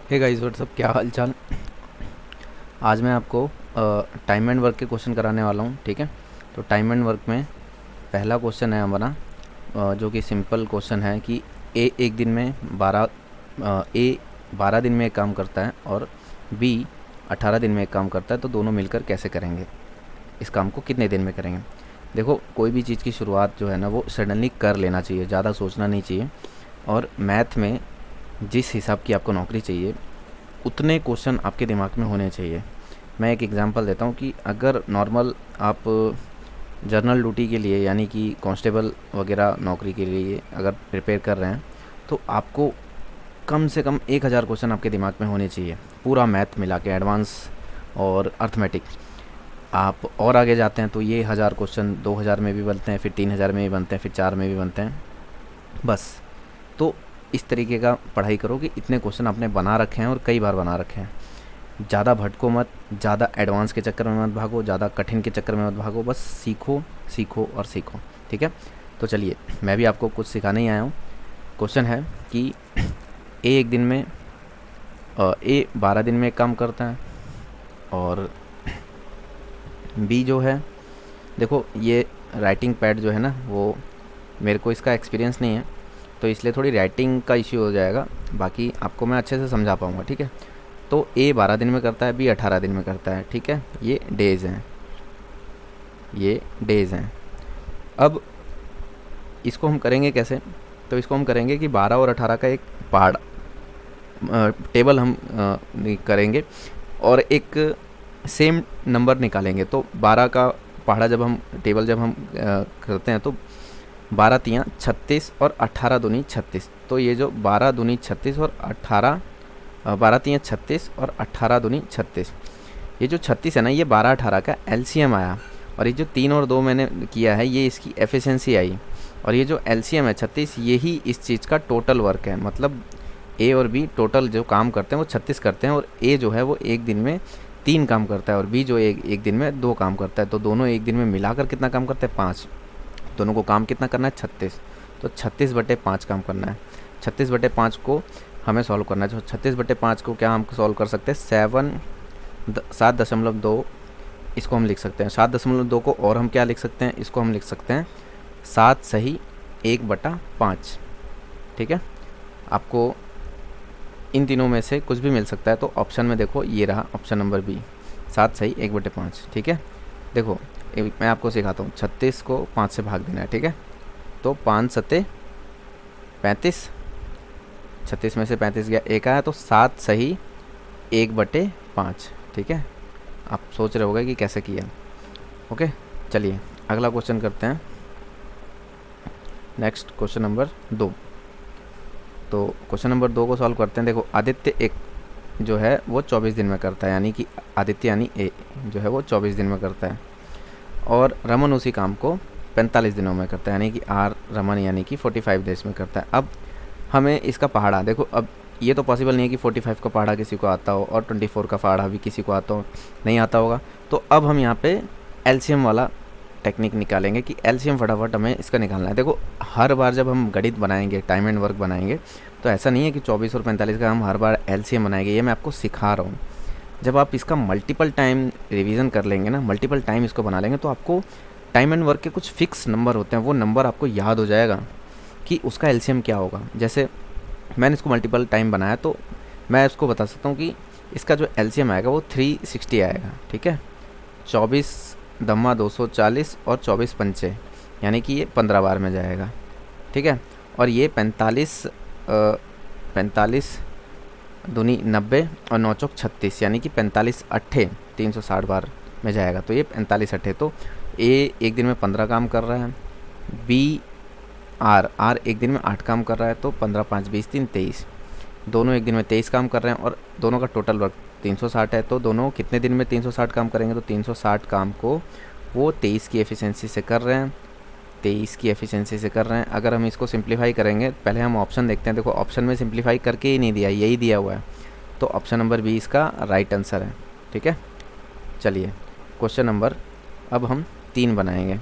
Hey guys what's up, क्या हाल चाल। आज मैं आपको टाइम एंड वर्क के क्वेश्चन कराने वाला हूँ। ठीक है, तो टाइम एंड वर्क में पहला क्वेश्चन है हमारा, जो कि सिंपल क्वेश्चन है कि ए एक दिन में 12 दिन में एक काम करता है और बी 18 दिन में एक काम करता है, तो दोनों मिलकर कैसे करेंगे, इस काम को कितने दिन में करेंगे। देखो, कोई भी चीज़ की शुरुआत जो है ना वो सडनली कर लेना चाहिए, ज़्यादा सोचना नहीं चाहिए। और मैथ में जिस हिसाब की आपको नौकरी चाहिए उतने क्वेश्चन आपके दिमाग में होने चाहिए। मैं एक एग्जांपल देता हूँ कि अगर नॉर्मल आप जर्नल ड्यूटी के लिए यानी कि कांस्टेबल वगैरह नौकरी के लिए अगर प्रिपेयर कर रहे हैं, तो आपको कम से कम 1000 क्वेश्चन आपके दिमाग में होने चाहिए, पूरा मैथ मिला के, एडवांस और अर्थमेटिक। आप और आगे जाते हैं तो ये 1000 क्वेश्चन 2000 में भी बनते हैं, फिर 3000 में भी बनते हैं, फिर 4 में भी बनते हैं। बस, तो इस तरीके का पढ़ाई करो कि इतने क्वेश्चन आपने बना रखे हैं और कई बार बना रखे हैं। ज़्यादा भटको मत, ज़्यादा एडवांस के चक्कर में मत भागो, ज़्यादा कठिन के चक्कर में मत भागो, बस सीखो सीखो और सीखो। ठीक है, तो चलिए मैं भी आपको कुछ सिखाने ही आया हूँ। क्वेश्चन है कि ए एक दिन में ए 12 दिन में एक काम करता है और बी जो है, देखो ये राइटिंग पैड जो है ना वो, मेरे को इसका एक्सपीरियंस नहीं है तो इसलिए थोड़ी राइटिंग का इश्यू हो जाएगा, बाकी आपको मैं अच्छे से समझा पाऊँगा। ठीक है, तो ए 12 दिन में करता है, बी 18 दिन में करता है। ठीक है, ये डेज़ हैं, ये डेज़ हैं। अब इसको हम करेंगे कैसे, तो इसको हम करेंगे कि 12 और 18 का एक पहाड़ टेबल हम करेंगे और एक सेम नंबर निकालेंगे। तो 12 का पहाड़ा जब हम टेबल जब हम करते हैं तो 12 तियाँ 36 और 18 दूनी 36। तो ये जो 12 दूनी 36 और 18, 12 तियाँ 36 और 18 दूनी 36, ये जो 36 है ना, ये 12-18 का एलसीएम आया। और ये जो 3 और 2 मैंने किया है, ये इसकी एफिशिएंसी आई। और ये जो एलसीएम है 36, यही इस चीज़ का टोटल वर्क है। मतलब ए और बी टोटल जो काम करते हैं वो 36 करते हैं, और ए जो है वो एक दिन में 3 काम करता है और बी जो एक दिन में 2 काम करता है। तो दोनों एक दिन में मिलाकर कितना काम करते हैं, 5। दोनों को काम कितना करना है, 36। तो 36/5 काम करना है। 36/5 को हमें सॉल्व करना है। तो 36/5 को क्या हम सॉल्व कर सकते हैं, 7.2 इसको हम लिख सकते हैं। 7.2 को और हम क्या लिख सकते हैं, इसको हम लिख सकते हैं 7 सही 1/5। ठीक है, आपको इन तीनों में से कुछ भी मिल सकता है। तो ऑप्शन में देखो, ये रहा ऑप्शन नंबर बी, 7 सही 1/5। ठीक है, देखो मैं आपको सिखाता हूँ, 36 को 5 से भाग देना है। ठीक है, तो 5 सत्ते 35, 36 में से 35 गया, एक आया, तो 7 सही 1/5। ठीक है, आप सोच रहे होगे कि कैसे किया। ओके, चलिए अगला क्वेश्चन करते हैं। Next question number 2। तो क्वेश्चन नंबर 2 को सॉल्व करते हैं। देखो, आदित्य एक जो है वो 24 दिन में करता है, यानी कि आदित्य यानी ए जो है वो 24 दिन में करता है, और रमन उसी काम को 45 दिनों में करता है, यानी कि आर रमन यानी कि 45 डेज में करता है। अब हमें इसका पहाड़ा देखो, अब ये तो पॉसिबल नहीं है कि 45 का पहाड़ा किसी को आता हो और 24 का पहाड़ा भी किसी को आता हो, नहीं आता होगा। तो अब हम यहाँ पे एलसीएम वाला टेक्निक निकालेंगे कि एलसीएम फटाफट हमें इसका निकालना है। देखो, हर बार जब हम गणित बनाएंगे, टाइम एंड वर्क बनाएंगे, तो ऐसा नहीं है कि 24 और 45 का हम हर बार एलसीएम बनाएंगे। ये मैं आपको सिखा रहा हूँ। जब आप इसका मल्टीपल टाइम रिवीजन कर लेंगे ना, मल्टीपल टाइम इसको बना लेंगे, तो आपको टाइम एंड वर्क के कुछ फिक्स नंबर होते हैं, वो नंबर आपको याद हो जाएगा कि उसका एलसीएम क्या होगा। जैसे मैंने इसको मल्टीपल टाइम बनाया, तो मैं इसको बता सकता हूँ कि इसका जो एलसीएम आएगा वो 360 आएगा। ठीक है, 24 दम्मा 240 और 24 पंचे, यानी कि ये 15 बार में जाएगा। ठीक है, और ये 45 दूनी 90 और 9 चौक 36, यानी कि 45 अट्ठे 360 बार में जाएगा। तो ये 45 अट्ठे, तो ए एक दिन में 15 काम कर रहा है, बी आर एक दिन में 8 काम कर रहा है, तो 15 5 20 3 23, दोनों एक दिन में 23 काम कर रहे हैं, और दोनों का टोटल वर्क 360 है। तो दोनों कितने दिन में 360 काम करेंगे, तो 360 काम को वो 23 की एफिशिएंसी से कर रहे हैं, 23 की एफिशिएंसी से कर रहे हैं। अगर हम इसको सिंप्लीफाई करेंगे, पहले हम ऑप्शन देखते हैं। देखो, ऑप्शन में सिंप्लीफाई करके ही नहीं दिया, यही दिया हुआ है, तो ऑप्शन नंबर बी इसका राइट आंसर है। ठीक है, चलिए क्वेश्चन नंबर अब हम 3 बनाएंगे।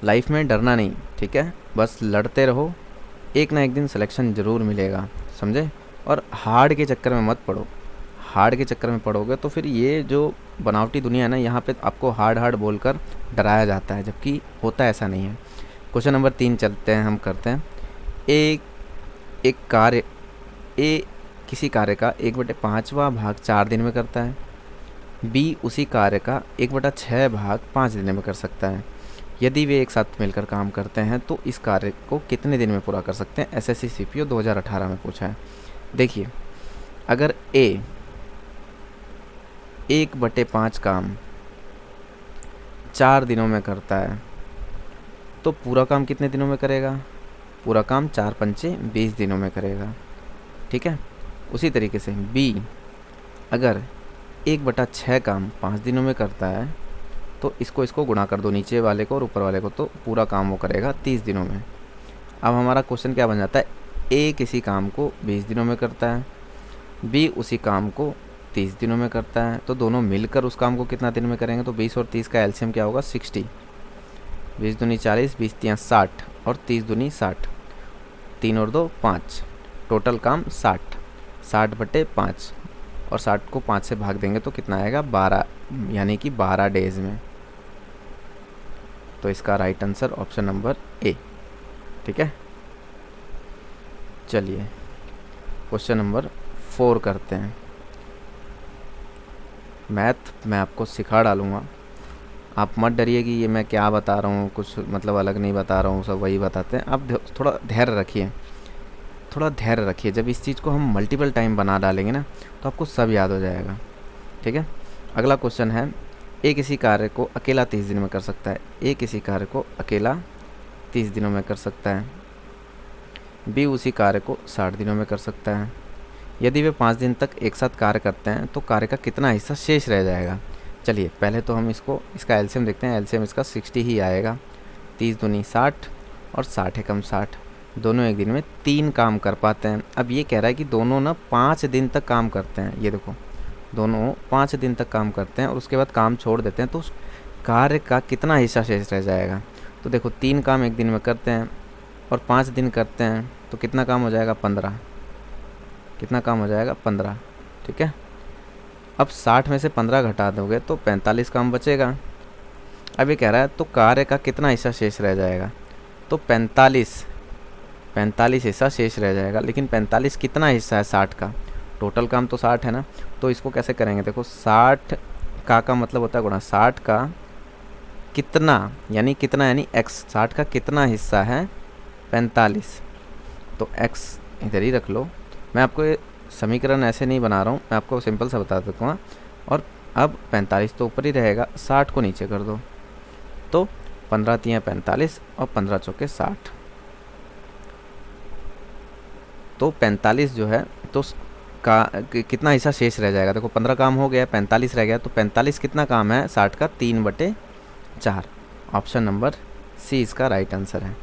लाइफ में डरना नहीं, ठीक है, बस लड़ते रहो एक ना एक दिन सिलेक्शन ज़रूर मिलेगा, समझे। और हार्ड के चक्कर में मत पड़ो, हार्ड के चक्कर में पड़ोगे तो फिर ये जो बनावटी दुनिया है ना, यहाँ पे आपको हार्ड हार्ड बोलकर डराया जाता है, जबकि होता ऐसा नहीं है। क्वेश्चन नंबर 3 चलते हैं, हम करते हैं। एक एक कार्य ए किसी कार्य का 1/5वां भाग 4 दिन में करता है, बी उसी कार्य का 1/6 भाग 5 दिन में कर सकता है। यदि वे एक साथ मिलकर काम करते हैं तो इस कार्य को कितने दिन में पूरा कर सकते हैं। एसएससी सीपीओ 2018 में पूछा है। देखिए, अगर ए 1/5 काम 4 दिनों में करता है तो पूरा काम कितने दिनों में करेगा, पूरा काम 4 पंचे 20 दिनों में करेगा, ठीक है। उसी तरीके से बी अगर 1/6 काम 5 दिनों में करता है तो इसको गुणा कर दो, नीचे वाले को और ऊपर वाले को, तो पूरा काम वो करेगा 30 दिनों में। अब हमारा क्वेश्चन क्या बन जाता है, ए किसी काम को 20 दिनों में करता है, बी उसी काम को 30 दिनों में करता है, तो दोनों मिलकर उस काम को कितना दिन में करेंगे। तो 20 और 30 का एलसीएम क्या होगा, 60। 20 दूनी 40, 20 तियाँ 60 और 30 दूनी 60, 3 और 2 5, टोटल काम 60, 60/5 और 60 को 5 से भाग देंगे तो कितना आएगा, 12, यानी कि 12 डेज में। तो इसका right answer option number A, ठीक है। चलिए क्वेश्चन नंबर 4 करते हैं। मैथ मैं आपको सिखा डालूँगा, आप मत डरिए कि ये मैं क्या बता रहा हूँ, कुछ मतलब अलग नहीं बता रहा हूँ, सब वही बताते हैं। आप थोड़ा धैर्य रखिए, थोड़ा धैर्य रखिए। जब इस चीज़ को हम मल्टीपल टाइम बना डालेंगे ना तो आपको सब याद हो जाएगा, ठीक है। अगला क्वेश्चन है, ए किसी कार्य को अकेला 30 दिन में कर सकता है, ए किसी कार्य को अकेला 30 दिनों में कर सकता है, बी उसी कार्य को 60 दिनों में कर सकता है। यदि वे 5 दिन तक एक साथ कार्य करते हैं तो कार्य का कितना हिस्सा शेष रह जाएगा। चलिए पहले तो हम इसका एलसीएम देखते हैं। एलसीएम इसका 60 ही आएगा। 30 दूनी 60 और 60 एकम 60, दोनों एक दिन में 3 काम कर पाते हैं। अब ये कह रहा है कि दोनों ना 5 दिन तक काम करते हैं। ये देखो, दोनों 5 दिन तक काम करते हैं और उसके बाद काम छोड़ देते हैं, तो उस कार्य का कितना हिस्सा शेष रह जाएगा। तो देखो, 3 काम एक दिन में करते हैं और 5 दिन करते हैं, तो कितना काम हो जाएगा, 15। कितना काम हो जाएगा, 15, ठीक है। अब 60 में से 15 घटा दोगे तो 45 काम बचेगा। अब ये कह रहा है तो कार्य का कितना हिस्सा शेष रह जाएगा, तो 45 हिस्सा शेष रह जाएगा। लेकिन 45 कितना हिस्सा है 60 का, टोटल काम तो 60 है ना, तो इसको कैसे करेंगे। देखो, 60 का मतलब होता है गुणा 60 का कितना, यानी x, 60 का कितना हिस्सा है 45, तो x इधर ही रख लो। मैं आपको ये समीकरण ऐसे नहीं बना रहा हूँ, मैं आपको सिंपल सा बता देता हूँ। और अब 45 तो ऊपर ही रहेगा, 60 को नीचे कर दो, तो 15 तियाँ 45 और 15 चौके 60, तो 45 जो है तो कितना हिस्सा शेष रह जाएगा। देखो, 15 काम हो गया, 45 रह गया, तो 45 कितना काम है 60 का, 3/4। ऑप्शन नंबर सी इसका राइट आंसर है।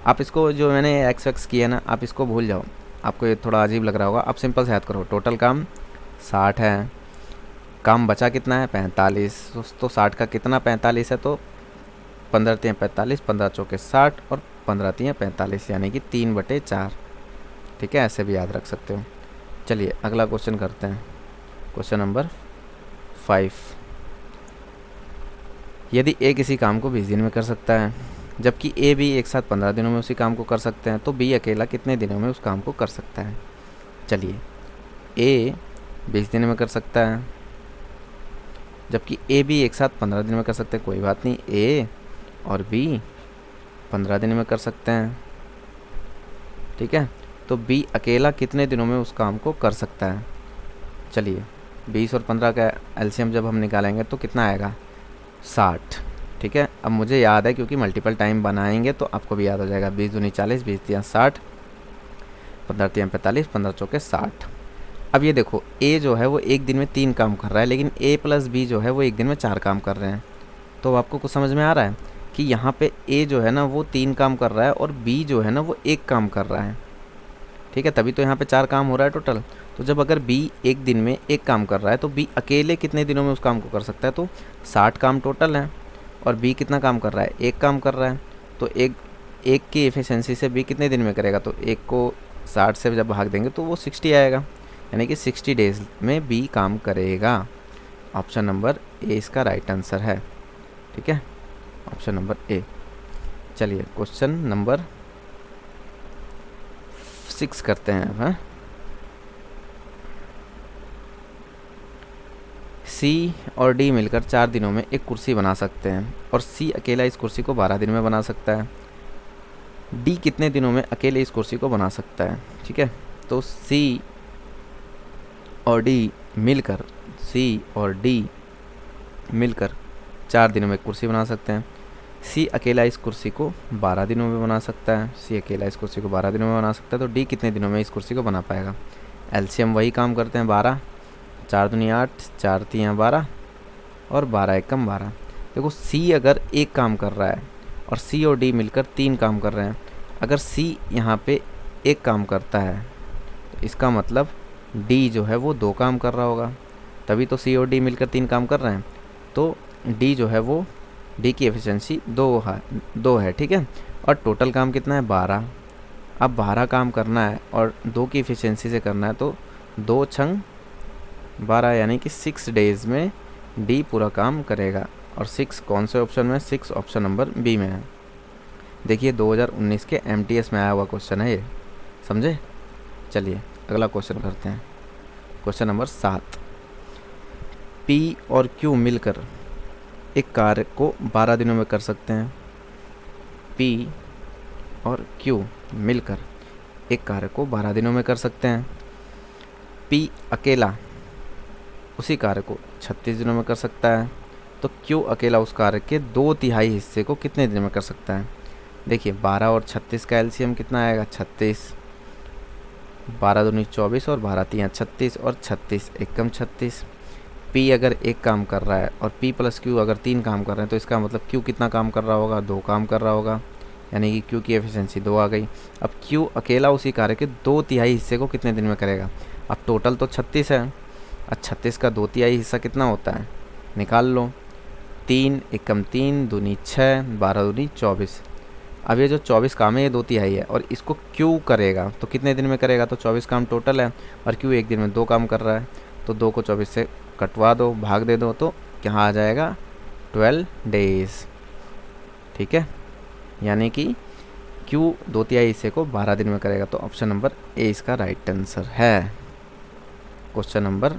आप इसको जो मैंने एक्स किया ना, आप इसको भूल जाओ, आपको ये थोड़ा अजीब लग रहा होगा। आप सिंपल से याद करो, टोटल काम 60 है, काम बचा कितना है 45, तो 60 का कितना 45 है, तो 15 तियाँ 45, 15 चौके 60 और 15 तियाँ 45, यानी कि 3/4, ठीक है। ऐसे भी याद रख सकते हो। चलिए अगला क्वेश्चन करते हैं, क्वेश्चन नंबर 5। यदि ए किसी काम को 20 दिन में कर सकता है, जबकि ए भी एक साथ 15 दिनों में उसी काम को कर सकते हैं, तो बी अकेला कितने दिनों में उस काम को कर सकता है। चलिए, ए 20 दिन में कर सकता है, जबकि ए भी एक साथ 15 दिन में कर सकते हैं। कोई बात नहीं, ए और बी 15 दिन में कर सकते हैं, ठीक है। तो बी अकेला कितने दिनों में उस काम को कर सकता है। चलिए, 20 और 15 का एलसीएम जब हम निकालेंगे तो कितना आएगा, 60, ठीक है। अब मुझे याद है क्योंकि मल्टीपल टाइम बनाएंगे तो आपको भी याद हो जाएगा। 20 दूनी 40, 20 तियाँ 60, 15 तियाँ 45, 15 चौके 60। अब ये देखो, ए जो है वो एक दिन में 3 काम कर रहा है, लेकिन ए प्लस बी जो है वो एक दिन में 4 काम कर रहे हैं। तो आपको कुछ समझ में आ रहा है कि यहाँ पे ए जो है ना वो 3 काम कर रहा है और बी जो है ना वो 1 काम कर रहा है, ठीक है। तभी तो यहाँ पे 4 काम हो रहा है टोटल। तो जब अगर बी एक दिन में 1 काम कर रहा है तो बी अकेले कितने दिनों में उस काम को कर सकता है, तो 60 काम टोटल है और बी कितना काम कर रहा है, 1 काम कर रहा है। तो एक एक की एफिशिएंसी से बी कितने दिन में करेगा, तो एक को 60 से जब भाग देंगे तो वो 60 आएगा, यानी कि 60 डेज में बी काम करेगा। ऑप्शन नंबर ए इसका राइट आंसर है। ठीक है, ऑप्शन नंबर ए। चलिए क्वेश्चन नंबर 6 करते हैं अब। सी और डी मिलकर 4 दिनों में एक कुर्सी बना सकते हैं और सी अकेला इस कुर्सी को 12 दिन में बना सकता है। डी कितने दिनों में अकेले इस कुर्सी को बना सकता है। ठीक है, तो सी और डी मिलकर 4 दिनों में एक कुर्सी बना सकते हैं। सी अकेला इस कुर्सी को 12 दिनों में बना सकता है। तो डी कितने दिनों में इस कुर्सी को बना पाएगा। एलसीएम वही काम करते हैं, 12, 4 दूनी 8, 4 तियाँ 12 और 12 एकम 12। देखो सी अगर एक काम कर रहा है और सी और डी मिलकर 3 काम कर रहे हैं, अगर सी यहाँ पे एक काम करता है तो इसका मतलब डी जो है वो 2 काम कर रहा होगा, तभी तो सी और डी मिलकर 3 काम कर रहे हैं। तो डी जो है वो, डी की एफिशिएंसी 2 है। ठीक है, और टोटल काम कितना है, 12। अब 12 काम करना है और 2 की एफिशिएंसी से करना है, तो 2 छंग 12 यानी कि 6 डेज़ में डी पूरा काम करेगा। और 6 कौन से ऑप्शन में, 6 ऑप्शन नंबर बी में है। देखिए 2019 के एमटीएस में आया हुआ क्वेश्चन है ये, समझे। चलिए अगला क्वेश्चन करते हैं। Question number 7। पी और क्यू मिलकर एक कार्य को 12 दिनों में कर सकते हैं। पी और क्यू मिलकर एक कार्य को 12 दिनों में कर सकते हैं। पी अकेला उसी कार्य को 36 दिनों में कर सकता है, तो क्यू अकेला उस कार्य के 2/3 हिस्से को कितने दिन में कर सकता है। देखिए 12 और 36 का एलसीएम कितना आएगा, 36। 12 दूनी 24 और 12 तियाँ 36 और 36 एकम 36। पी अगर एक काम कर रहा है और पी प्लस क्यू अगर 3 काम कर रहे हैं, तो इसका मतलब क्यू कितना काम कर रहा होगा, 2 काम कर रहा होगा, यानी कि क्यू की एफिशिएंसी 2 आ गई। अब क्यू अकेला उसी कार्य के 2/3 हिस्से को कितने दिन में करेगा। अब टोटल तो 36 है, अब 36 का 2/3 हिस्सा कितना होता है, निकाल लो। 3 एकम 3 दूनी 6, 12 दूनी 24। अब ये जो 24 काम है ये 2/3 है और इसको क्यू करेगा तो कितने दिन में करेगा, तो 24 काम टोटल है और क्यू एक दिन में 2 काम कर रहा है, तो 2 को 24 से कटवा दो, भाग दे दो, तो यहाँ आ जाएगा 12 डेज। ठीक है, यानी कि क्यू 2/3 हिस्से को 12 दिन में करेगा, तो ऑप्शन नंबर ए इसका राइट आंसर है। Question number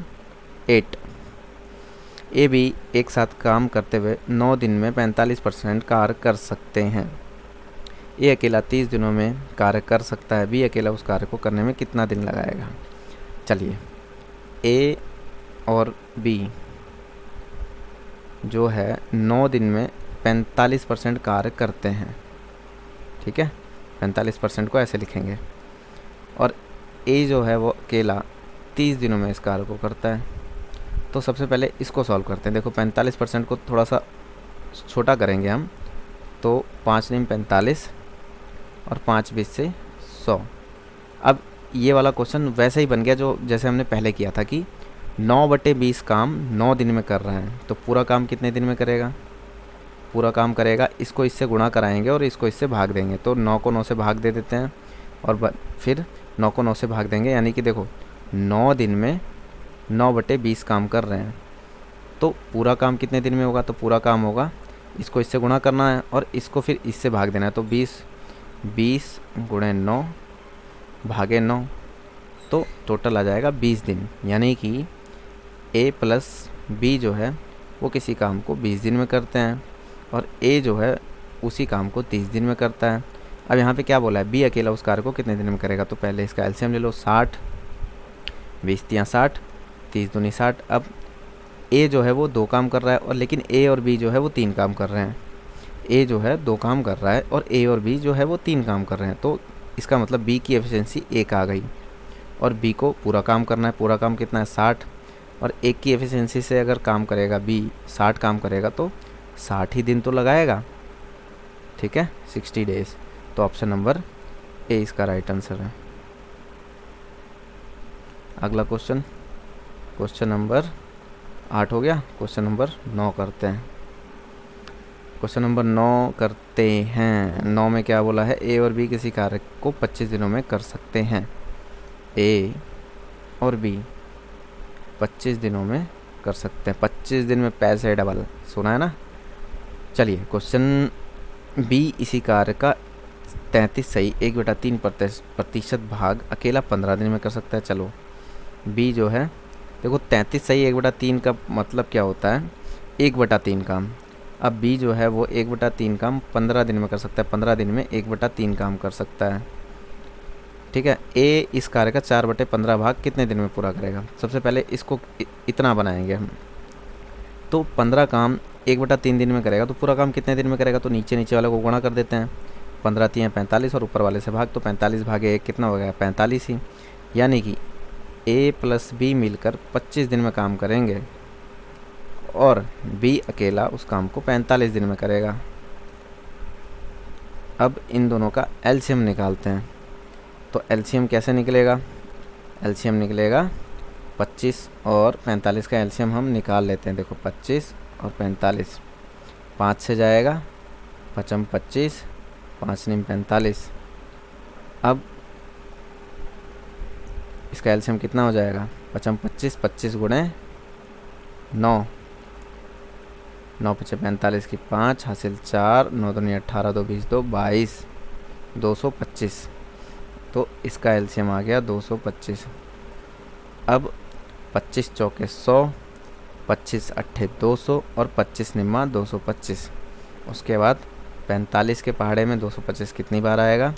8। ए बी एक साथ काम करते हुए 9 दिन में 45% कार्य कर सकते हैं। ए अकेला 30 दिनों में कार्य कर सकता है, बी अकेला उस कार्य को करने में कितना दिन लगाएगा। चलिए ए और बी जो है 9 दिन में 45% कार्य करते हैं। ठीक है, 45% को ऐसे लिखेंगे, और ए जो है वो अकेला 30 दिनों में इस कार्य को करता है। तो सबसे पहले इसको सॉल्व करते हैं। देखो 45% को थोड़ा सा छोटा करेंगे हम, तो 5 × 45 और 5 × 20 से 100। अब ये वाला क्वेश्चन वैसे ही बन गया जो जैसे हमने पहले किया था कि 9/20 काम 9 दिन में कर रहा है, तो पूरा काम कितने दिन में करेगा, पूरा काम करेगा, इसको इससे गुणा कराएंगे और इसको इससे भाग देंगे, तो 9 को 9 से भाग दे देते हैं और फिर 9 को 9 से भाग देंगे, यानी कि देखो 9 दिन में 9/20 काम कर रहे हैं, तो पूरा काम कितने दिन में होगा, तो पूरा काम होगा, इसको इससे गुणा करना है और इसको फिर इससे भाग देना है, तो 20 × 9 भागे 9, तो टोटल आ जाएगा 20 दिन, यानी कि ए प्लस बी जो है वो किसी काम को 20 दिन में करते हैं और ए जो है उसी काम को 30 दिन में करता है। अब यहाँ पे क्या बोला है, बी अकेला उस कार्य को कितने दिन में करेगा, तो पहले इसका एलसीएम ले लो, 60, 20 तियाँ 60, 30 दूनी 60। अब ए जो है वो 2 काम कर रहा है और लेकिन ए और बी जो है वो 3 काम कर रहे हैं। ए जो है 2 काम कर रहा है और ए और बी जो है वो 3 काम कर रहे हैं, तो इसका मतलब बी की एफिशिएंसी 1 आ गई और बी को पूरा काम करना है। पूरा काम कितना है, 60, और एक की एफिशिएंसी से अगर काम करेगा बी 60 काम करेगा तो 60 ही दिन तो लगाएगा। ठीक है, 60 डेज, तो ऑप्शन नंबर ए इसका राइट आंसर है। अगला क्वेश्चन नंबर 8 हो गया, क्वेश्चन नंबर 9 करते हैं। क्वेश्चन नंबर 9 करते हैं। 9 में क्या बोला है, ए और बी किसी कार्य को 25 दिनों में कर सकते हैं। ए और बी 25 दिनों में कर सकते हैं। 25 दिन में पैसे डबल, सुना है ना। चलिए क्वेश्चन बी, इसी कार्य का 33 सही 1/3% भाग अकेला 15 दिन में कर सकता है। चलो बी जो है, देखो 33 सही 1/3 का मतलब क्या होता है, 1/3 काम। अब बी जो है वो 1/3 काम 15 दिन में कर सकता है। 15 दिन में 1/3 काम कर सकता है, ठीक है। ए इस कार्य का 4/15 भाग कितने दिन में पूरा करेगा। सबसे पहले इसको इतना बनाएंगे हम, तो 15 काम 1/3 दिन में करेगा, तो पूरा काम कितने दिन में करेगा, तो नीचे नीचे वाले को गुणा कर देते हैं। 15 3 45 और ऊपर वाले से भाग, तो 45 भागे 1 कितना हो गया, 45 ही। यानी कि ए प्लस बी मिलकर 25 दिन में काम करेंगे और बी अकेला उस काम को 45 दिन में करेगा। अब इन दोनों का एलसीएम निकालते हैं। तो एलसीएम कैसे निकलेगा, एलसीएम निकलेगा 25 और 45 का एलसीएम हम निकाल लेते हैं। देखो 25 और 45, 5 से जाएगा, 5 25, 5 9 45। अब इसका एलसीएम कितना हो जाएगा, 5 25, 25 गुणे 9, 9 5 45 की 5 हासिल 4, 9 2 18, 2 20, 2 22, 225। तो इसका एलसीएम आ गया 225। अब 25 चौके 100, 25 अट्ठे 200 और 25 निम्मा 225। उसके बाद 45 के पहाड़े में 225 कितनी बार आएगा,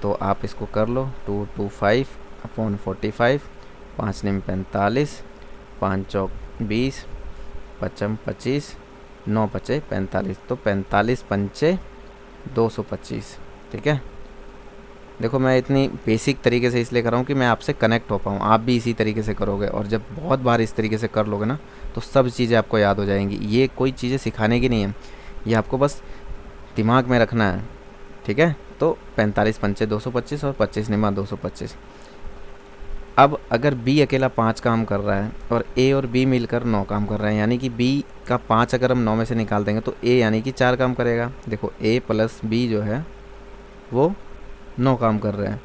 तो आप इसको कर लो, 225/45, 5 निम 45, 5 चौक 20, 5 25, 9 5 45, तो 45 पंचे 225, ठीक है। देखो मैं इतनी बेसिक तरीके से इसलिए कर रहा हूँ कि मैं आपसे कनेक्ट हो पाऊँ। आप भी इसी तरीके से करोगे और जब बहुत बार इस तरीके से कर लोगे ना, तो सब चीज़ें आपको याद हो जाएंगी। ये कोई चीज़ें सिखाने की नहीं है, ये आपको बस दिमाग में रखना है, ठीक है। तो 45 पंचे 225 और 25 निमा 225। अब अगर बी अकेला 5 काम कर रहा है और ए और बी मिलकर 9 काम कर रहे हैं, यानी कि बी का 5 अगर हम 9 में से निकाल देंगे तो ए यानी कि 4 काम करेगा। देखो ए प्लस बी जो है वो 9 काम कर रहे हैं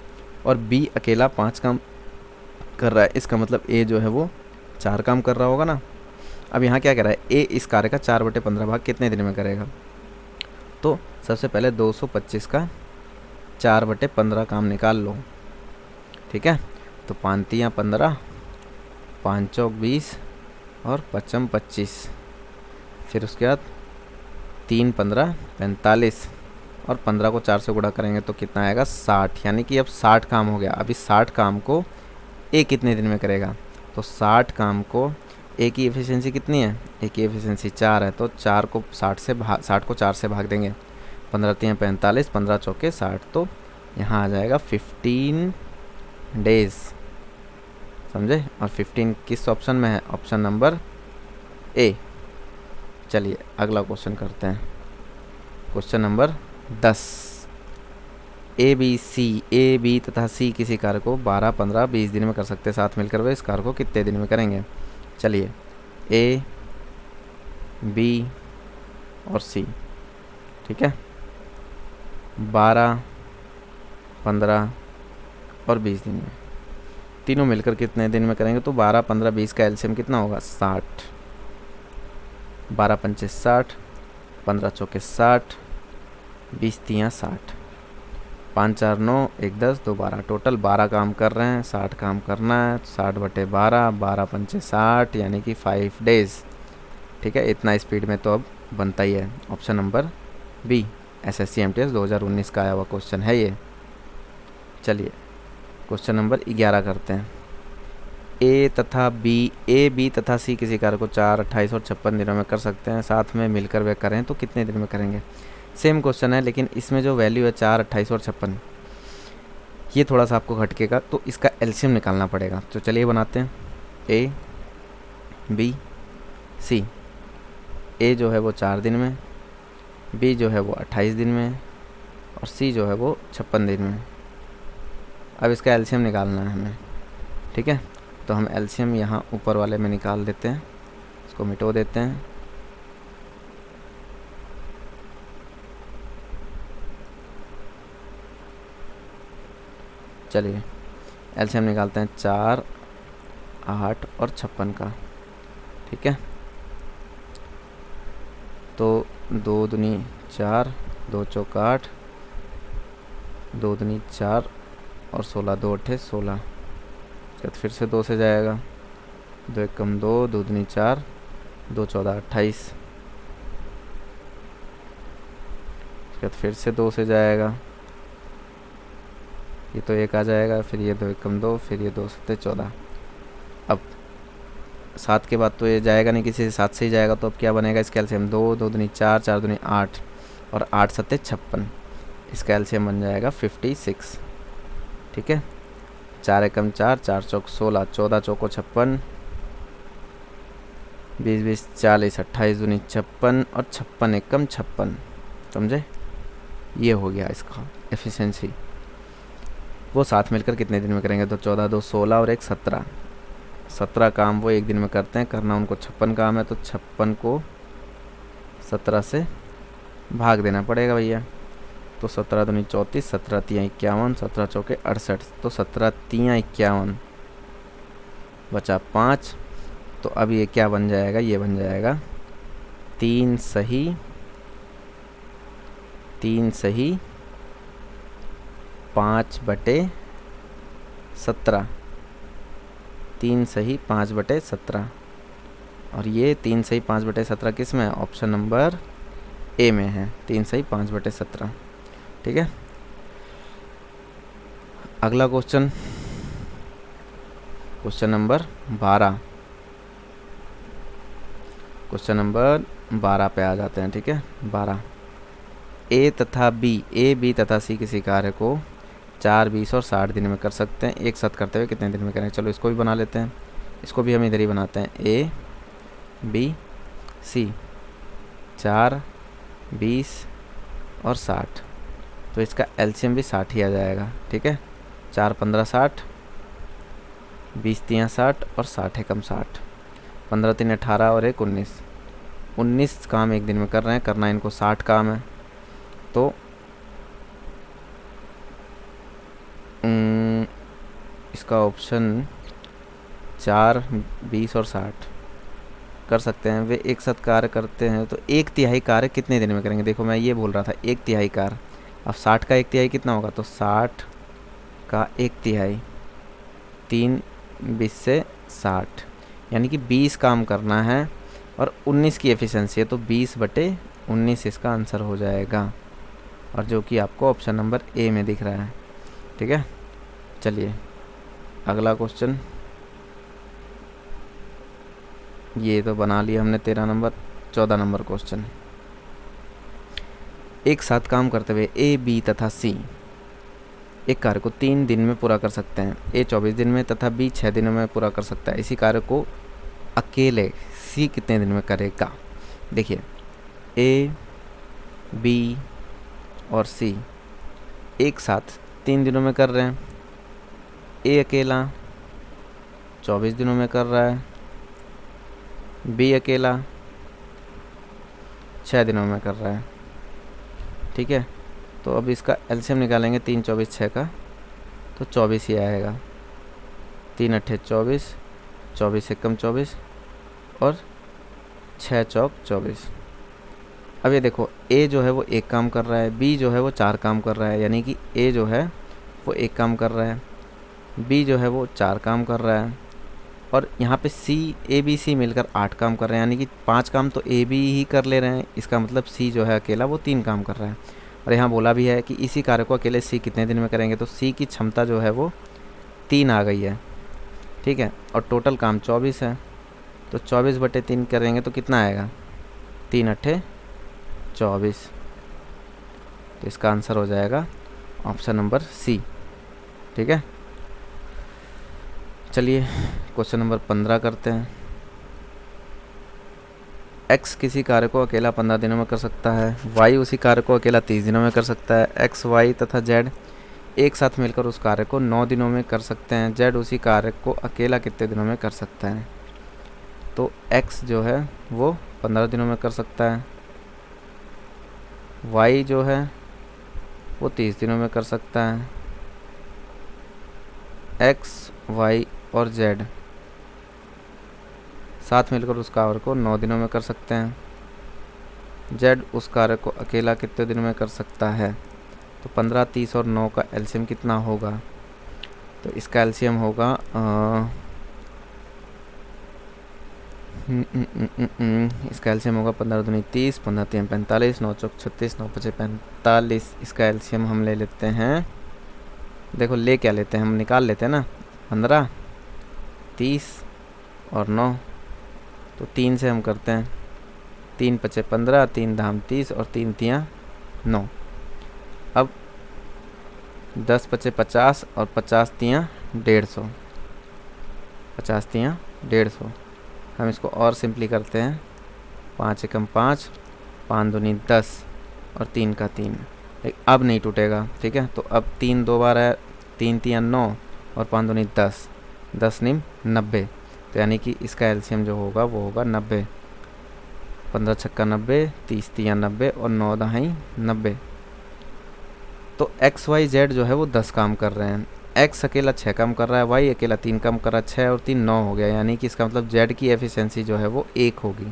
और बी अकेला 5 काम कर रहा है, इसका मतलब ए जो है वो 4 काम कर रहा होगा ना। अब यहाँ क्या कह रहा है, ए इस कार्य का 4/15 भाग कितने दिन में करेगा। तो सबसे पहले 225 का 4/15 काम निकाल लो, ठीक है। तो 5 3 15, 5 चौक 20 और 5 25। फिर उसके बाद 3 15 45 और 15 को 4 से गुणा करेंगे तो कितना आएगा, 60। यानी कि अब 60 काम हो गया। अभी 60 काम को ए कितने दिन में करेगा, तो 60 काम को ए की एफिशिएंसी कितनी है, ए की एफिशिएंसी 4 है, तो 4 को 60 को 4 से भाग देंगे। 15 3 45, 15 चौके 60, तो यहाँ आ जाएगा 15 डेज, समझे। और 15 किस ऑप्शन में है, ऑप्शन नंबर ए। चलिए अगला क्वेश्चन करते हैं। Question number 10। ए बी तथा सी किसी कार्य को 12 15 20 दिन में कर सकते हैं। साथ मिलकर वे इस कार्य को कितने दिन में करेंगे। चलिए ए बी और सी, ठीक है, 12 15 और 20 दिन में, तीनों मिलकर कितने दिन में करेंगे। तो 12 15 20 का एलसीएम कितना होगा, 60। 12 पंचे 60, 15 चौके 60, 20 3 60, 5 4 9 1 10 2 12, टोटल 12 काम कर रहे हैं, 60 काम करना है। 60/12, 12 पंचे 60 यानी कि 5 डेज, ठीक है। इतना स्पीड में तो अब बनता ही है। Option number B SSC MTS 2019 का आया हुआ क्वेश्चन है ये। चलिए क्वेश्चन नंबर 11 करते हैं। ए बी तथा सी किसी कार्य को 4 28 और 56 दिनों में कर सकते हैं। साथ में मिलकर वे करें तो कितने दिन में करेंगे। सेम क्वेश्चन है, लेकिन इसमें जो वैल्यू है 4 28 और 56, ये थोड़ा सा आपको हटकेगा, तो इसका एलसीएम निकालना पड़ेगा। तो चलिए बनाते हैं। ए बी सी, ए जो है वो 4 दिन में, बी जो है वो 28 दिन में और सी जो है वो 56 दिन में। अब इसका एलसीएम निकालना है हमें, ठीक है। तो हम एलसीएम यहाँ ऊपर वाले में निकाल देते हैं, इसको मिटो देते हैं। चलिए एलसीएम निकालते हैं 4, 8 और 56 का। ठीक है, तो 2 दूनी 4, 2 चौक 8, 2 दूनी 4 और 16, 2 अट्ठे 16। उसके बाद फिर से 2 से जाएगा, 2 एक कम 2, 2 दूनी 4, 2 14 28। उसके बाद फिर से 2 से जाएगा, ये तो 1 आ जाएगा, फिर ये 2 एक कम 2, फिर ये 2 सत्ते 14। अब 7 के बाद तो ये जाएगा नहीं, किसी से 7 से ही जाएगा, तो अब क्या बनेगा इसका एलसीएम 2, 2 दूनी 4, 4 दूनी 8 और 8 सत्ते 56। इसका एलसीएम बन जाएगा 56। ठीक है, 4 एकम 4, 4 चौक 16, 14 चौको 56, 20 20 40, 28 दूनी 56 और 56 एकम 56। समझे, ये हो गया इसका एफिशिएंसी। वो साथ मिलकर कितने दिन में करेंगे, तो 14, 2 16 और 1 17। 17 काम वो एक दिन में करते हैं, करना उनको 56 काम है, तो 56 को 17 से भाग देना पड़ेगा भैया। तो 17 दूनी 34, 17 तियाँ 51, 17 चौके 68, तो 17 तियाँ 51 बचा 5। तो अब ये क्या बन जाएगा, ये बन जाएगा 3 सही 5/17। 3 सही 5/17 और ये 3 सही 5/17 किस में है, ऑप्शन नंबर ए में है, 3 सही 5/17। ठीक है, अगला question, question number 12। Question number 12 पे आ जाते हैं। ठीक है, 12 ए बी तथा सी किसी कार्य को 4, 20 और 60 दिन में कर सकते हैं। एक साथ करते हुए कितने दिन में करेंगे, चलो इसको भी बना लेते हैं, इसको भी हम इधर ही बनाते हैं। ए बी सी 4, 20 और 60, तो इसका एलसीएम भी 60 ही आ जाएगा। ठीक है, 4 15 60, 20 3 60 और 60 एकम 60, 15 3 18 और 1 19। 19 काम एक दिन में कर रहे हैं, करना इनको 60 काम है, तो इसका ऑप्शन 4, 20 और 60 कर सकते हैं। वे एक साथ कार्य करते हैं, तो 1/3 कार्य कितने दिन में करेंगे। देखो मैं ये बोल रहा था 1/3 कार्य, अब 60 का 1/3 कितना होगा, तो 60 का 1/3 3 20 से 60, यानी कि 20 काम करना है और 19 की एफिशिएंसी है, तो 20/19 इसका आंसर हो जाएगा, और जो कि आपको ऑप्शन नंबर ए में दिख रहा है। ठीक है, चलिए अगला क्वेश्चन, ये तो बना लिया हमने 13 नंबर। 14 नंबर क्वेश्चन, एक साथ काम करते हुए ए बी तथा सी एक कार्य को 3 दिन में पूरा कर सकते हैं। ए 24 दिन में तथा बी 6 दिनों में पूरा कर सकता है। इसी कार्य को अकेले सी कितने दिन में करेगा। देखिए ए बी और सी एक साथ 3 दिनों में कर रहे हैं। ए अकेला 24 दिनों में कर रहा है, बी अकेला 6 दिनों में कर रहा है। ठीक है, तो अब इसका एलसीएम निकालेंगे 3 24 6 का, तो 24 ही आएगा। 3 अट्ठे 24, 24 एकम 24 और 6 चौक 24। अब ये देखो ए जो है वो एक काम कर रहा है, बी जो है वो 4 काम कर रहा है, यानी कि ए जो है वो एक काम कर रहा है, बी जो है वो 4 काम कर रहा है, और यहाँ पे सी ए बी सी मिलकर 8 काम कर रहे हैं, यानी कि 5 काम तो ए बी ही कर ले रहे हैं। इसका मतलब सी जो है अकेला वो 3 काम कर रहा है। और यहाँ बोला भी है कि इसी कार्य को अकेले सी कितने दिन में करेंगे, तो सी की क्षमता जो है वो 3 आ गई है। ठीक है, और टोटल काम 24 है, तो 24/3 करेंगे तो कितना आएगा, 3 अट्ठे 24। तो इसका आंसर हो जाएगा ऑप्शन नंबर सी। ठीक है, चलिए क्वेश्चन नंबर 15 करते हैं। एक्स किसी कार्य को अकेला 15 दिनों में कर सकता है, वाई उसी कार्य को अकेला 30 दिनों में कर सकता है, एक्स वाई तथा जेड एक साथ मिलकर उस कार्य को 9 दिनों में कर सकते हैं। जेड उसी कार्य को अकेला कितने दिनों में कर सकता है। तो एक्स जो है वो 15 दिनों में कर सकता है, वाई जो है वो 30 दिनों में कर सकता है, एक्स वाई और जेड साथ मिलकर उस कार्य को 9 दिनों में कर सकते हैं। जेड उस कार्य को अकेला कितने दिन में कर सकता है? तो 15, 30 और 9 का एलसीएम कितना होगा? तो इसका एलसीएम होगा इसका एलसीएम होगा 15 दूनी 30, 15 तीन 45, 9 चौक 36, 9 पचे 45। इसका एलसीएम हम ले लेते हैं, देखो ले क्या लेते हैं, हम निकाल लेते हैं ना, 15, 30 और 9। तो 3 से हम करते हैं, 3 पचे 15, 3 धाम 30 और 3 तियाँ 9। अब 10 पचे 50 और 50 तियाँ 150, 50 तियाँ 150। हम इसको और सिंपली करते हैं, 5 एकम 5, 5 दूनी 10 और 3 का 3। अब नहीं टूटेगा, ठीक है। तो अब 3 दो बार है, 3 तियाँ 9 और 5 दूनी 10, 10 निम 90। तो यानी कि इसका एलसीएम जो होगा वो होगा 90। 15 छक्का 90, 30 तियाँ 90 और 9 दहाई 90। तो एक्स वाई जेड जो है वो 10 काम कर रहे हैं, एक्स अकेला 6 काम कर रहा है, वाई अकेला 3 काम कर रहा है, 6 और 3 9 हो गया। यानी कि इसका मतलब जेड की एफिशिएंसी जो है वो 1 होगी।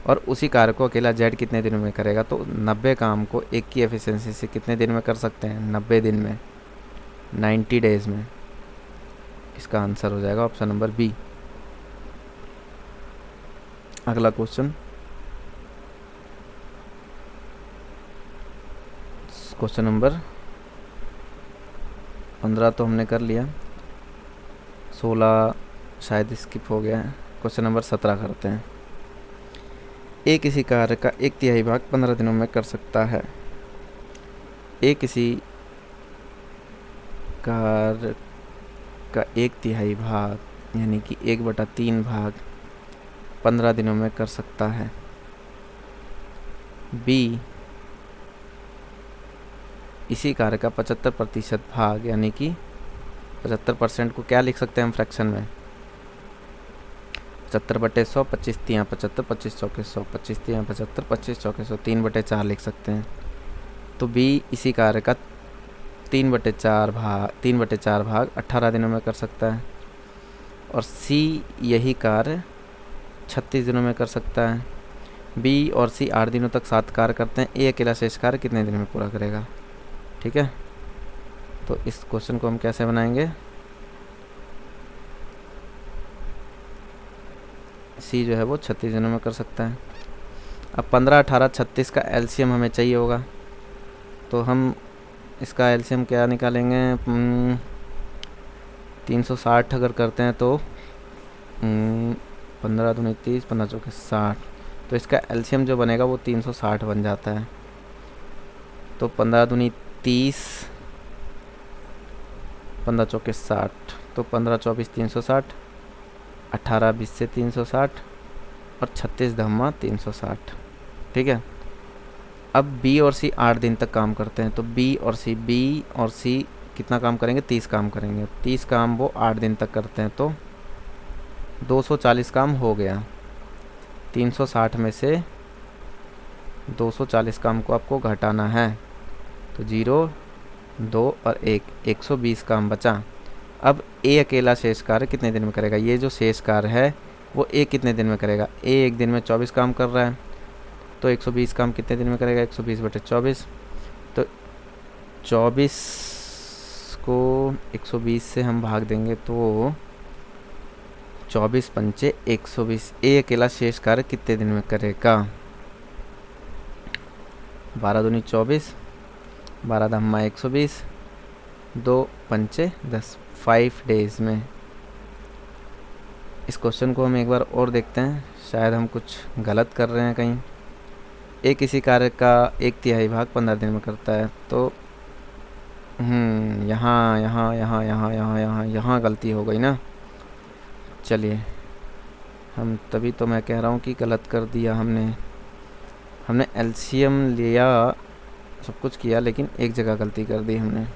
और उसी कार्य को अकेला जेड कितने दिन में करेगा? तो 90 काम को 1 की एफिशिएंसी से कितने दिन में कर सकते हैं? 90 दिन में, 90 डेज में। इसका आंसर हो जाएगा ऑप्शन नंबर बी। अगला क्वेश्चन, क्वेश्चन नंबर 15 तो हमने कर लिया, 16 शायद स्किप हो गया है। क्वेश्चन नंबर 17 करते हैं। ए किसी कार्य का 1/3 भाग 15 दिनों में कर सकता है। ए किसी कार्य का 1/3 भाग यानी कि 1/3 भाग 15 दिनों में कर सकता है। बी इसी कार्य का 75% भाग यानी कि 75% को क्या लिख सकते हैं हम फ्रैक्शन में? 75/100, 25 तियाँ 75, 25 चौके 100, 25 तियाँ 75, 25 चौके 100, 3/4 लिख सकते हैं। तो बी इसी कार्य का 3/4 भाग 18 दिनों में कर सकता है। और सी यही कार्य 36 दिनों में कर सकता है। बी और सी 8 दिनों तक 7 कार्य करते हैं। ए अकेला शेष कार्य कितने दिन में पूरा करेगा? ठीक है, तो इस क्वेश्चन को हम कैसे बनाएंगे? सी जो है वो 36 दिनों में कर सकता है। अब 15, 18, 36 का एलसीएम हमें चाहिए होगा, तो हम इसका एलसीएम क्या निकालेंगे? 360 अगर करते हैं तो 15 दूनी 30, 15 चौके 60। तो इसका एलसीएम जो बनेगा वो 360 बन जाता है। तो 15 दूनी 30, 15 चौके 60, तो 15 24 360, 18 20 से 360 और 36 धम्मा 360। ठीक है, अब बी और सी 8 दिन तक काम करते हैं, तो बी और सी कितना काम करेंगे? 30 काम करेंगे। 30 काम वो 8 दिन तक करते हैं, तो 240 काम हो गया। 360 में से 240 काम को आपको घटाना है, तो 0, 2 और 1, 120 काम बचा। अब ए अकेला शेष कार्य कितने दिन में करेगा? ये जो शेष कार्य है वो ए कितने दिन में करेगा? ए एक दिन में 24 काम कर रहा है, तो 120 काम कितने दिन में करेगा? 120/24। तो 24 को 120 से हम भाग देंगे तो 24 पंचे 120। ए अकेला शेष कार्य कितने दिन में करेगा? 12 दूनी 24, 12 धम्मा 120, 2 पंचे 10, 5 डेज में। इस क्वेश्चन को हम एक बार और देखते हैं, शायद हम कुछ गलत कर रहे हैं कहीं। ए किसी कार्य का 1/3 भाग 15 दिन में करता है, तो यहाँ गलती हो गई ना। चलिए, हम तभी तो मैं कह रहा हूँ कि गलत कर दिया हमने एलसीएम लिया, सब कुछ किया, लेकिन एक जगह गलती कर दी हमने।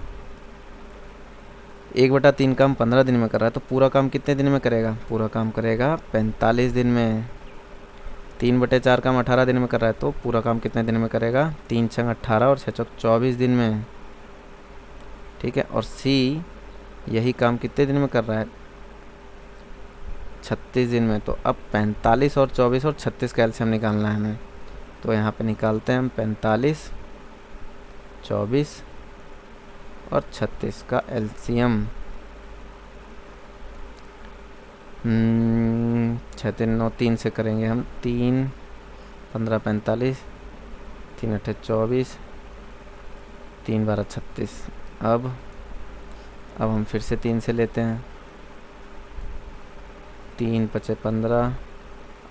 1/3 काम 15 दिन में कर रहा है, तो पूरा काम कितने दिन में करेगा? पूरा काम करेगा 45 दिन में। 3/4 काम 18 दिन में कर रहा है, तो पूरा काम कितने दिन में करेगा? 3 छंग 18 और 6 चौक 24 दिन में। ठीक है, और सी यही काम कितने दिन में कर रहा है? 36 दिन में। तो अब 45 और 24 और 36 का एलसीएम निकालना है हमें। तो यहाँ पे निकालते हैं हम 45, 24 और 36 का एलसीएम। 6 3 9 3 से करेंगे हम। 3 15 45, 3 8 24, 3 12 36। अब हम फिर से 3 से लेते हैं। 3 5 15,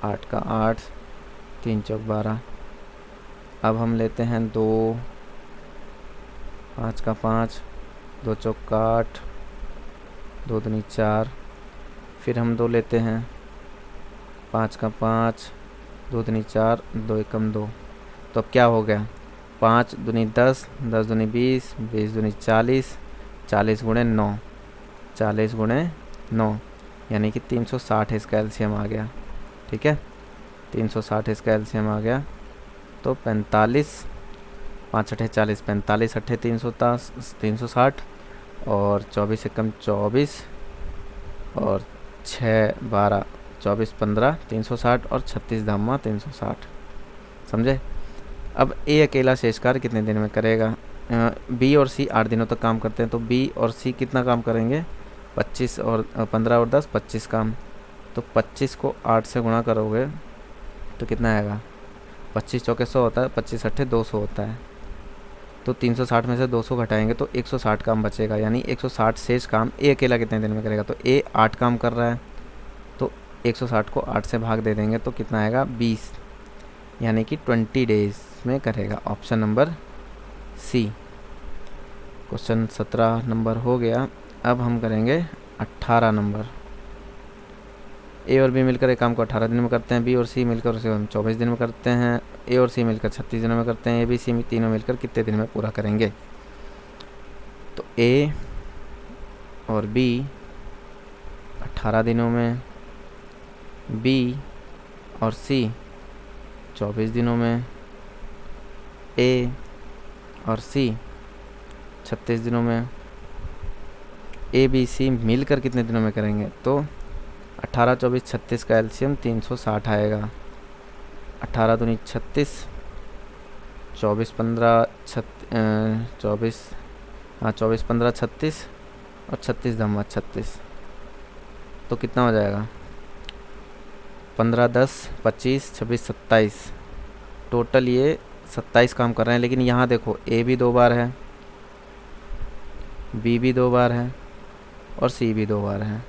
8 का 8, 3 चौक 12। अब हम लेते हैं 2, 5 का 5, 2 चौक का 8, 2 दूनी 4। फिर हम 2 लेते हैं, 5 का 5, 2 दूनी 4, 2 एकम 2। तो अब क्या हो गया? 5 दूनी 10, 10 दूनी 20, 20 दूनी 40, 40 गुणे 9, 40 गुणे 9, यानी कि 360 इसका एलसीएम आ गया। ठीक है, 360 इसका एलसीएम आ गया। तो 45, 5 अठे 40, 45 अठे 360 और 24 एकम 24 और 6 12, 24 15, 360 और 36 धामा 360। समझे? अब ए अकेला शेष कार्य कितने दिन में करेगा? बी और सी 8 दिनों तक काम करते हैं। तो बी और सी कितना काम करेंगे? 25 और 15 और 10 25 काम। तो 25 को 8 से गुणा करोगे तो कितना आएगा? 25 चौके 100 होता है, 25 अट्ठे 200 होता है। तो 360 में से 200 घटाएंगे तो 160 काम बचेगा, यानी 160 शेष काम ए अकेला कितने दिन में करेगा? तो ए 8 काम कर रहा है, तो 160 को 8 से भाग दे देंगे तो कितना आएगा? 20, यानी कि 20 डेज में करेगा। Option number C. Question 17 number हो गया। अब हम करेंगे 18 नंबर। ए और बी मिलकर एक काम को 18 दिन में करते हैं। बी और सी मिलकर उसे हम 24 दिन में करते हैं। ए और सी मिलकर 36 दिनों में करते हैं। ए बी सी तीनों मिलकर कितने दिन में पूरा करेंगे? तो ए और बी 18 दिनों में, बी और सी 24 दिनों में, ए और सी 36 दिनों में। ए बी सी मिलकर कितने दिनों में करेंगे? तो 18 24 36 का एलसीएम 360 आएगा। 18 दूनी 36, 24 15 24 15 36 और 36 धम्मा 36। तो कितना हो जाएगा? 15 10 25 26 27। टोटल ये 27 काम कर रहे हैं। लेकिन यहाँ देखो, ए भी 2 बार है, बी भी 2 बार है और सी भी 2 बार है।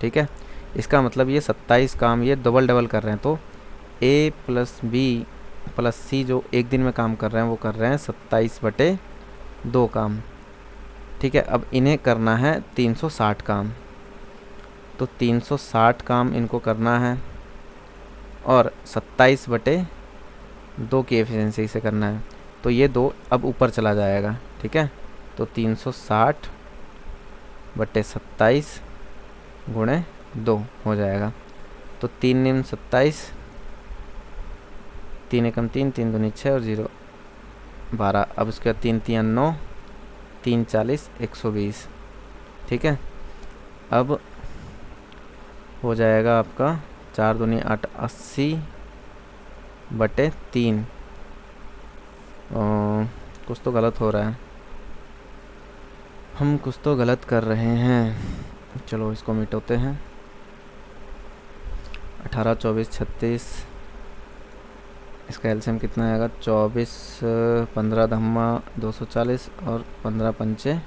ठीक है, इसका मतलब ये 27 काम ये डबल कर रहे हैं। तो ए प्लस बी प्लस सी जो एक दिन में काम कर रहे हैं वो कर रहे हैं 27/2 काम। ठीक है, अब इन्हें करना है 360 काम। तो 360 काम इनको करना है और 27/2 की एफिशिएंसी से करना है। तो ये 2 अब ऊपर चला जाएगा। ठीक है, तो 360/27 गुणे 2 हो जाएगा। तो 3 निम्न 27, 3 एकम 3, 3 दूनी 6 और 0 12। अब उसके बाद 3 3 9, 3 40 120। ठीक है, अब हो जाएगा आपका 4 दूनी 8 80/3। कुछ तो गलत हो रहा है, हम कुछ तो गलत कर रहे हैं। चलो इसको मिटाते हैं। 18 24 36, इसका एलसीएम कितना आएगा? 24 15 धम्मा 240 और 15 पंचे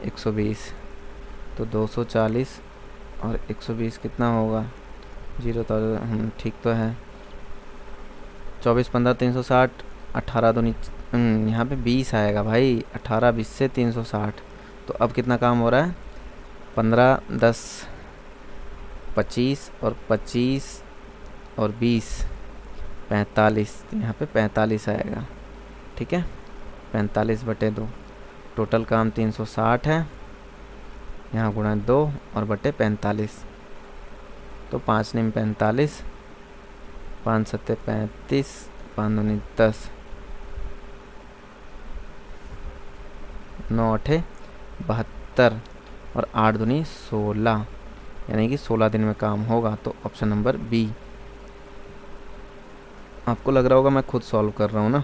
120। तो 240 और 120 कितना होगा? 0 तो ठीक तो है। 24 15 360, 18 दूनी यहाँ पे 20 आएगा भाई। 18 20 से 360। तो अब कितना काम हो रहा है? 15 10 25 और 25 और 20 45। यहाँ पे 45 आएगा। ठीक है, 45/2। टोटल काम 360 है, यहाँ गुणा 2 और बटे 45। तो 5 निम 45, 5 सत्ते 35, 5 दूनी 10, 9 8 72। और 8 दूनी 16, यानी कि 16 दिन में काम होगा। तो ऑप्शन नंबर बी। आपको लग रहा होगा मैं खुद सॉल्व कर रहा हूँ ना,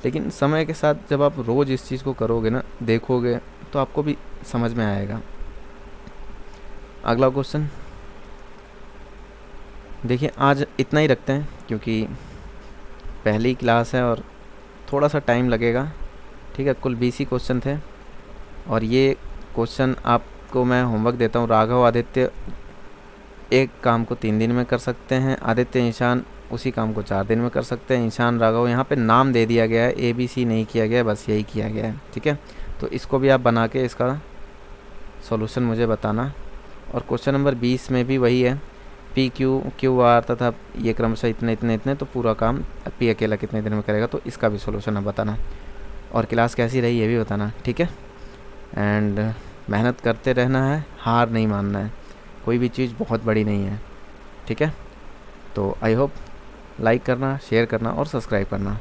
लेकिन समय के साथ जब आप रोज़ इस चीज़ को करोगे ना, देखोगे, तो आपको भी समझ में आएगा। अगला क्वेश्चन देखिए, आज इतना ही रखते हैं क्योंकि पहली क्लास है और थोड़ा सा टाइम लगेगा। ठीक है, कुल 20 ही क्वेश्चन थे और ये क्वेश्चन आपको मैं होमवर्क देता हूँ। राघव आदित्य एक काम को 3 दिन में कर सकते हैं, आदित्य ईशान उसी काम को 4 दिन में कर सकते हैं। ईशान राघव यहाँ पे नाम दे दिया गया है, ABC नहीं किया गया है, बस यही किया गया है। ठीक है, तो इसको भी आप बना के इसका सॉल्यूशन मुझे बताना। और क्वेश्चन नंबर 20 में भी वही है, PQ, QR तथा ये क्रमशः इतने इतने इतने, तो पूरा काम P अकेला कितने दिन में करेगा, तो इसका भी सॉल्यूशन आप बताना। और क्लास कैसी रही ये भी बताना। ठीक है, एंड मेहनत करते रहना है, हार नहीं मानना है, कोई भी चीज़ बहुत बड़ी नहीं है। ठीक है, तो आई होप लाइक करना, शेयर करना और सब्सक्राइब करना।